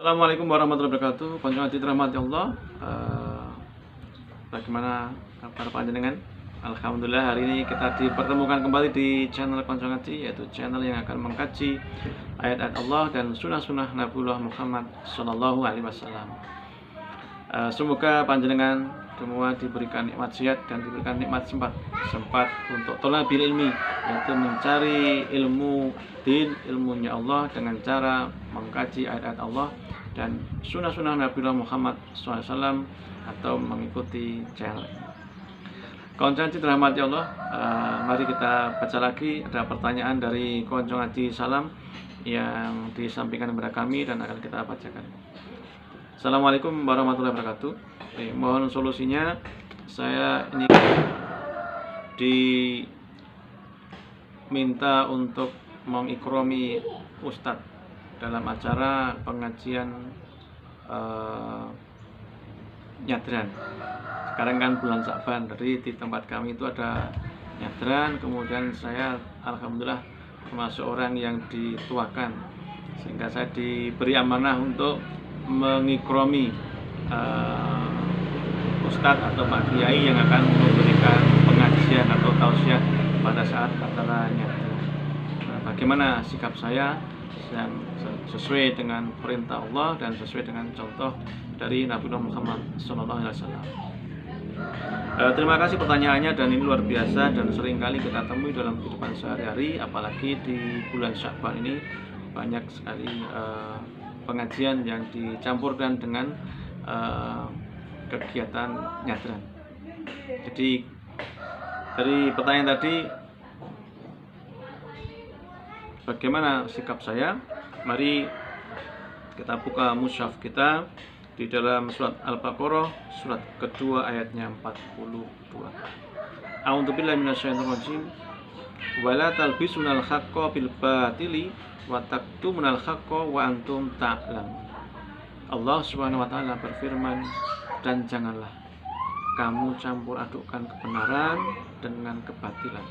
Assalamualaikum warahmatullahi wabarakatuh. Konco ngaji rahmati Allah. Bagaimana kabar panjenengan? Alhamdulillah hari ini kita dipertemukan kembali di channel Konco Ngaji, yaitu channel yang akan mengkaji ayat-ayat Allah dan sunnah-sunnah Nabiullah Muhammad Sallallahu Alaihi Wasallam. Semoga panjenengan semua diberikan nikmat sehat dan diberikan nikmat sempat untuk thalabil ilmi, yaitu mencari ilmu din, ilmunya Allah dengan cara mengkaji ayat-ayat Allah dan sunnah-sunnah Nabiullah Muhammad SAW atau mengikuti channel. Konco Ngaji dirahmati Allah, mari kita baca lagi. Ada pertanyaan dari Konco Ngaji Salam yang disampaikan kepada kami dan akan kita bacakan. Assalamualaikum warahmatullahi wabarakatuh. Mohon solusinya, saya ini diminta untuk mengikromi Ustadz dalam acara pengajian nyadran. Sekarang kan bulan Sa'ban, jadi di tempat kami itu ada nyadran. Kemudian saya alhamdulillah termasuk orang yang dituakan, sehingga saya diberi amanah untuk mengikromi Ustadz atau Pak Kiai yang akan memberikan pengajian atau tausiah pada saat acara nyadran. Nah, bagaimana sikap saya yang sesuai dengan perintah Allah dan sesuai dengan contoh dari Nabiullah Muhammad SAW. Terima kasih pertanyaannya, dan ini luar biasa dan seringkali kita temui dalam kehidupan sehari-hari, apalagi di bulan Sya'ban ini banyak sekali pengajian yang dicampurkan dengan kegiatan nyadran. Jadi dari pertanyaan tadi, bagaimana sikap saya? Mari kita buka mushaf kita di dalam surat Al-Baqarah, surat kedua ayatnya 42. A'udzubillahi minasyaitonir rajim. Wala talbisunal haqqo bil batili wa taktumunal haqqo wa antum ta'lamun. Allah Subhanahu wa taala berfirman, dan janganlah kamu campur adukkan kebenaran dengan kebatilan,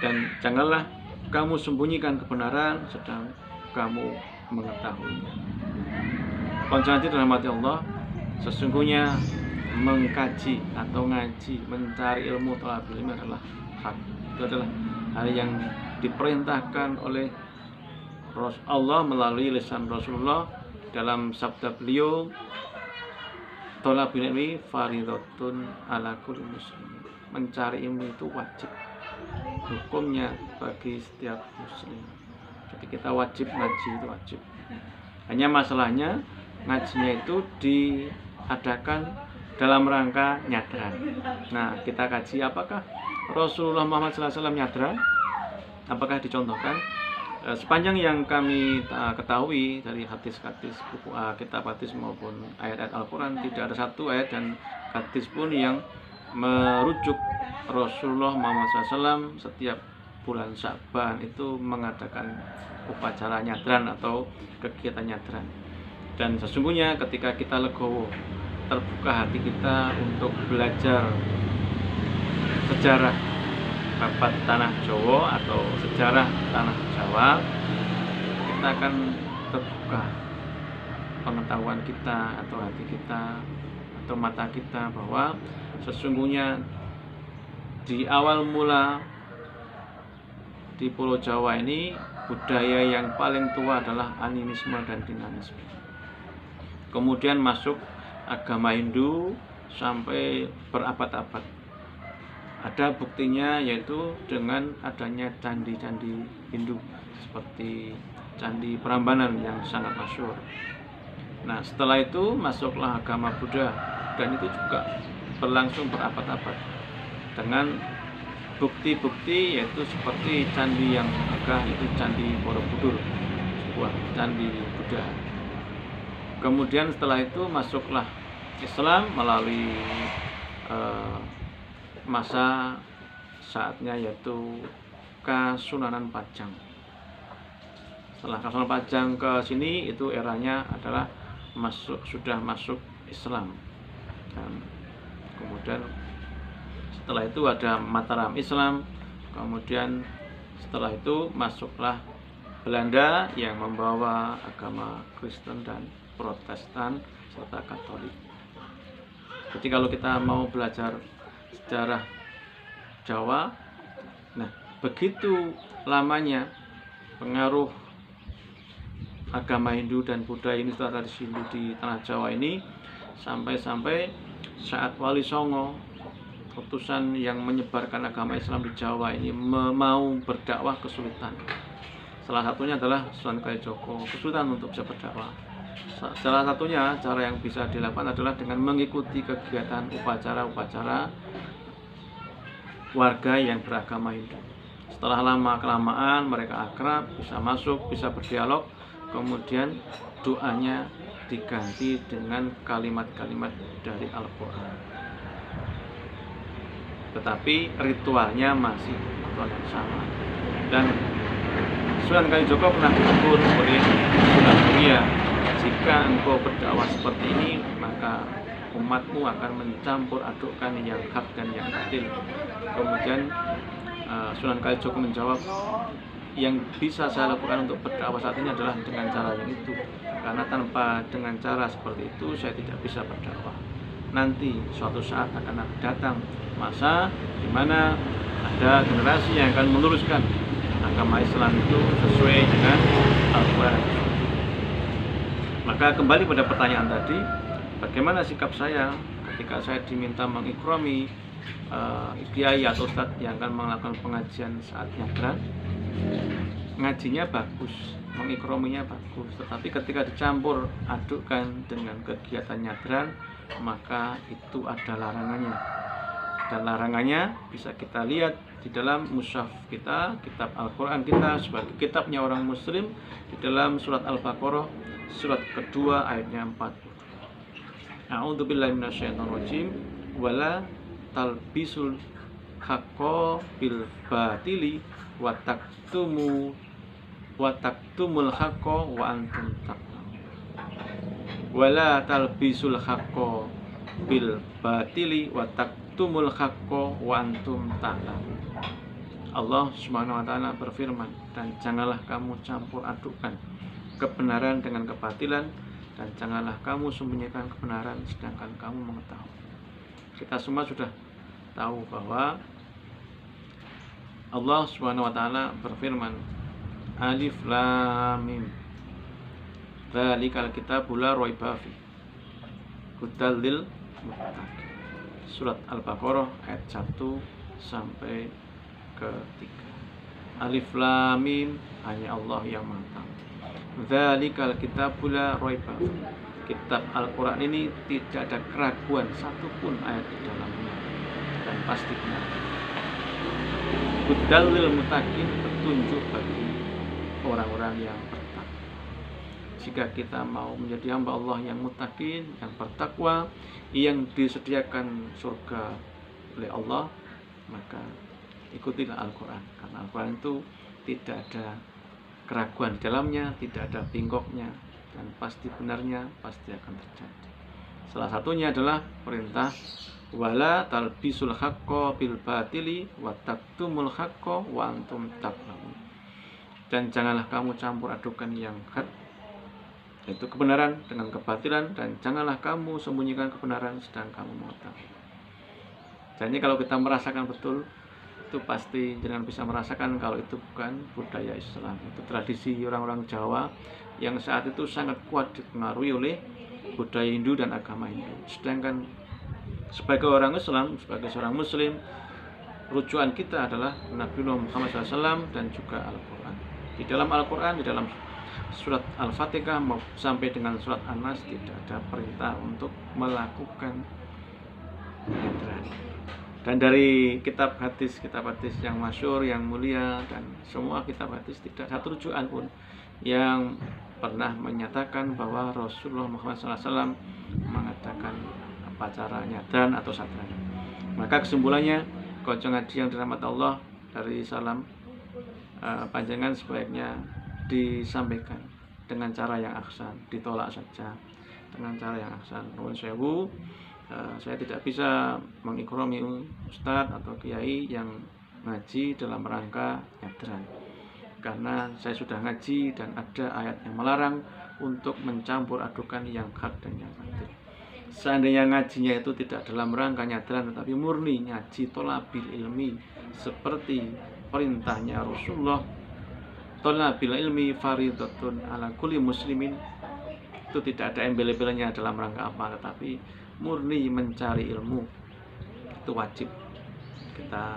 dan janganlah kamu sembunyikan kebenaran sedang kamu mengetahuinya. Konco Ngaji dirahmati Allah, sesungguhnya mengkaji atau ngaji, mencari ilmu thalabil ilmi adalah hak. Itu adalah hal yang diperintahkan oleh Allah melalui lisan Rasulullah dalam sabda beliau, thalabul ilmi fardhatun ala kulli muslim. Mencari ilmu itu wajib, hukumnya bagi setiap muslim. Jadi kita wajib ngaji, itu wajib. Hanya masalahnya ngajinya itu diadakan dalam rangka nyadran. Nah, kita kaji apakah Rasulullah Muhammad SAW nyadran? Apakah dicontohkan? Sepanjang yang kami ketahui dari hadis-hadis, buku kitab hadis maupun ayat-ayat Al-Quran, tidak ada satu ayat dan hadis pun yang merujuk Rasulullah Muhammad SAW setiap bulan Sya'ban itu mengadakan upacara nyadran atau kegiatan nyadran. Dan sesungguhnya ketika kita legowo, terbuka hati kita untuk belajar sejarah babat tanah Jawa atau sejarah tanah Jawa, kita akan terbuka pengetahuan kita atau hati kita atau mata kita bahwa sesungguhnya di awal mula di Pulau Jawa ini budaya yang paling tua adalah animisme dan dinamisme. Kemudian masuk agama Hindu sampai berabad-abad. Ada buktinya, yaitu dengan adanya candi-candi Hindu seperti Candi Prambanan yang sangat masyhur. Nah, setelah itu masuklah agama Buddha, dan itu juga berlangsung berabad-abad dengan bukti-bukti, yaitu seperti candi yang megah, yaitu Candi Borobudur, sebuah candi Buddha. Kemudian setelah itu masuklah Islam melalui masa saatnya, yaitu Kasunanan Pajang. Setelah Kasunanan Pajang ke sini, itu eranya adalah sudah masuk Islam. Dan kemudian setelah itu ada Mataram Islam. Kemudian setelah itu masuklah Belanda yang membawa agama Kristen dan Protestan serta Katolik. Jadi kalau kita mau belajar sejarah Jawa, nah begitu lamanya pengaruh agama Hindu dan Buddha ini, tradisi Hindu di tanah Jawa ini, sampai-sampai saat Wali Songo, utusan yang menyebarkan agama Islam di Jawa ini, mau berdakwah kesulitan. Salah satunya adalah Sunan Kalijogo kesulitan untuk bisa berdakwah. Salah satunya cara yang bisa dilakukan adalah dengan mengikuti kegiatan upacara-upacara warga yang beragama Hindu. Setelah lama-kelamaan mereka akrab, bisa masuk, bisa berdialog, kemudian doanya diganti dengan kalimat-kalimat dari Al-Quran. Tetapi ritualnya masih ritual yang sama. Dan Sunan Kalijogo pernah ditegur oleh Sunan Muria, jika engkau berdakwah seperti ini, maka umatmu akan mencampur adukkan yang hak dan yang batil. Kemudian Sunan Kalijogo menjawab, yang bisa saya lakukan untuk berdakwah saat ini adalah dengan cara yang itu, karena tanpa dengan cara seperti itu saya tidak bisa berdakwah. Nanti suatu saat akan datang masa di mana ada generasi yang akan meneruskan agama Islam itu sesuai dengan Al-Quran. Maka kembali pada pertanyaan tadi, bagaimana sikap saya ketika saya diminta mengikrami kiai atau ustadz yang akan melakukan pengajian saat nyadran? Ngajinya bagus, mengikrominya bagus, tetapi ketika dicampur adukkan dengan kegiatan nyadran, maka itu ada larangannya. Dan larangannya bisa kita lihat di dalam mushaf kita, kitab Al-Quran kita sebagai kitabnya orang muslim, di dalam surat Al-Baqarah surat kedua ayatnya 40. A'udzubillahi minasyaitonirrajim. Wala talbisul haqqo bil batili wa taktumul haqqo wa antum ta'lamun. Wala talbisul haqqo bil batili wa taktumul haqqo wa antum ta'lamun. Allah Subhanahu wa taala berfirman, dan janganlah kamu campur adukkan kebenaran dengan kebatilan, dan janganlah kamu sembunyikan kebenaran sedangkan kamu mengetahui. Kita semua sudah tahu bahwa Allah Subhanahu wa taala berfirman, Alif Lam Mim, dzalikal kitabul la raiba fi, hudal lil muttaqin. Surat Al-Baqarah ayat 1 sampai ke 3. Alif Lam Mim, hanya Allah yang Maha Tahu. Dzalikal kitabul la raiba fi. Kitab Al-Quran ini tidak ada keraguan satupun ayat di dalamnya, dan pasti benar. Hudal lil muttaqin, petunjuk bagi orang-orang yang bertakwa. Jika kita mau menjadi hamba Allah yang muttaqin, yang bertakwa, yang disediakan surga oleh Allah, maka ikutilah Al-Quran, karena Al-Quran itu tidak ada keraguan di dalamnya, tidak ada bingkoknya, dan pasti benarnya pasti akan terjadi. Salah satunya adalah perintah wala talbisul haqqo bil batili wa taktumul haqqo wa antum ta'lamun. Dan janganlah kamu campur adukan yang hak, yaitu kebenaran, dengan kebatilan, dan janganlah kamu sembunyikan kebenaran sedang kamu mengetahui. Jadi kalau kita merasakan betul, itu pasti jangan bisa merasakan kalau itu bukan budaya Islam, itu tradisi orang-orang Jawa yang saat itu sangat kuat dipengaruhi oleh budaya Hindu dan agama Hindu. Sedangkan sebagai orang Islam, sebagai seorang Muslim, rujukan kita adalah Nabi Muhammad SAW dan juga Al-Quran. Di dalam Al-Quran, di dalam surat Al-Fatihah sampai dengan surat An-Nas tidak ada perintah untuk melakukan nyadran. Dan dari kitab hadis yang masyhur, yang mulia, dan semua kitab hadis tidak satu rujukan pun yang pernah menyatakan bahwa Rasulullah Muhammad SAW mengadakan upacara nyadran atau sadran. Maka kesimpulannya, konco ngaji yang dirahmati Allah, dari salam panjangan sebaiknya disampaikan dengan cara yang ahsan, ditolak saja dengan cara yang ahsan. Nuwun sewu, saya tidak bisa mengikrami ustadz atau kiai yang ngaji dalam rangka nyadran, karena saya sudah ngaji dan ada ayat yang melarang untuk mencampur adukan yang hak dan yang batil. Seandainya ngajinya itu tidak dalam rangka nyadaran tetapi murni ngaji thalabil ilmi seperti perintahnya Rasulullah, thalabil ilmi faridatun ala kulli muslimin, itu tidak ada embel-embelnya dalam rangka apa, tetapi murni mencari ilmu, itu wajib kita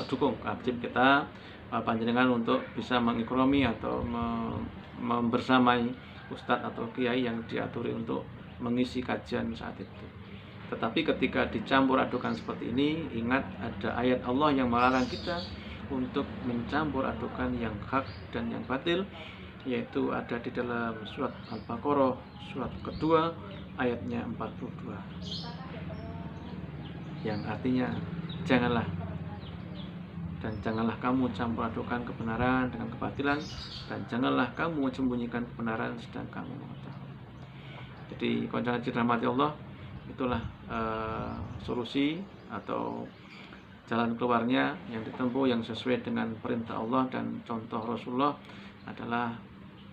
dukung, wajib kita panjenengan untuk bisa mengikrami atau membersamai ustadz atau kiai yang diaturi untuk mengisi kajian saat itu. Tetapi ketika dicampur adukan seperti ini, ingat ada ayat Allah yang melarang kita untuk mencampur adukan yang hak dan yang batil, yaitu ada di dalam surat Al-Baqarah surat kedua ayatnya 42, yang artinya janganlah kamu campur adukan kebenaran dengan kebatilan, dan janganlah kamu sembunyikan kebenaran sedang kamu mengetahui. Jadi konjangan dirahmati Allah, itulah solusi atau jalan keluarnya yang ditempuh yang sesuai dengan perintah Allah dan contoh Rasulullah adalah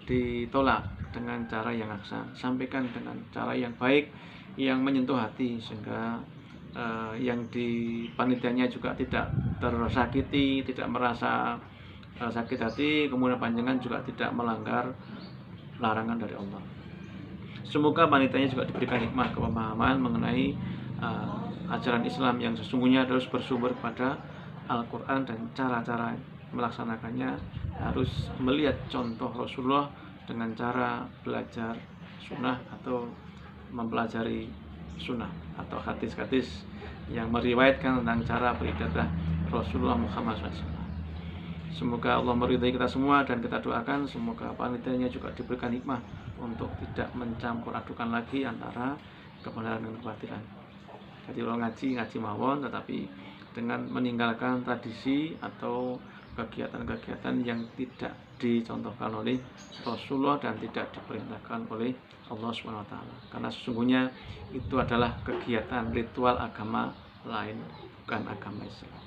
ditolak dengan cara yang aksan, sampaikan dengan cara yang baik yang menyentuh hati, sehingga yang di panitianya juga tidak tersakiti, tidak merasa sakit hati, kemudian panjenengan juga tidak melanggar larangan dari Allah. Semoga panitianya juga diberikan hikmah kepemahaman mengenai ajaran Islam yang sesungguhnya harus bersumber pada Al-Quran, dan cara-cara melaksanakannya harus melihat contoh Rasulullah dengan cara belajar sunnah atau mempelajari sunnah atau hadis-hadis yang meriwayatkan tentang cara beribadah Rasulullah Muhammad SAW. Semoga Allah meridai kita semua, dan kita doakan semoga panitianya juga diberikan hikmah untuk tidak mencampur adukan lagi antara kebenaran dan kebatilan. Jadi kalau ngaji mawon, tetapi dengan meninggalkan tradisi atau kegiatan-kegiatan yang tidak dicontohkan oleh Rasulullah dan tidak diperintahkan oleh Allah SWT, karena sesungguhnya itu adalah kegiatan ritual agama lain, bukan agama Islam.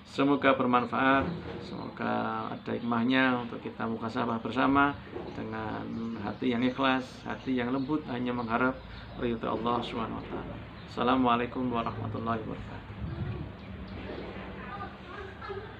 Semoga bermanfaat, semoga ada hikmahnya untuk kita muhasabah bersama dengan hati yang ikhlas, hati yang lembut, hanya mengharap ridha Allah SWT. Assalamualaikum warahmatullahi wabarakatuh.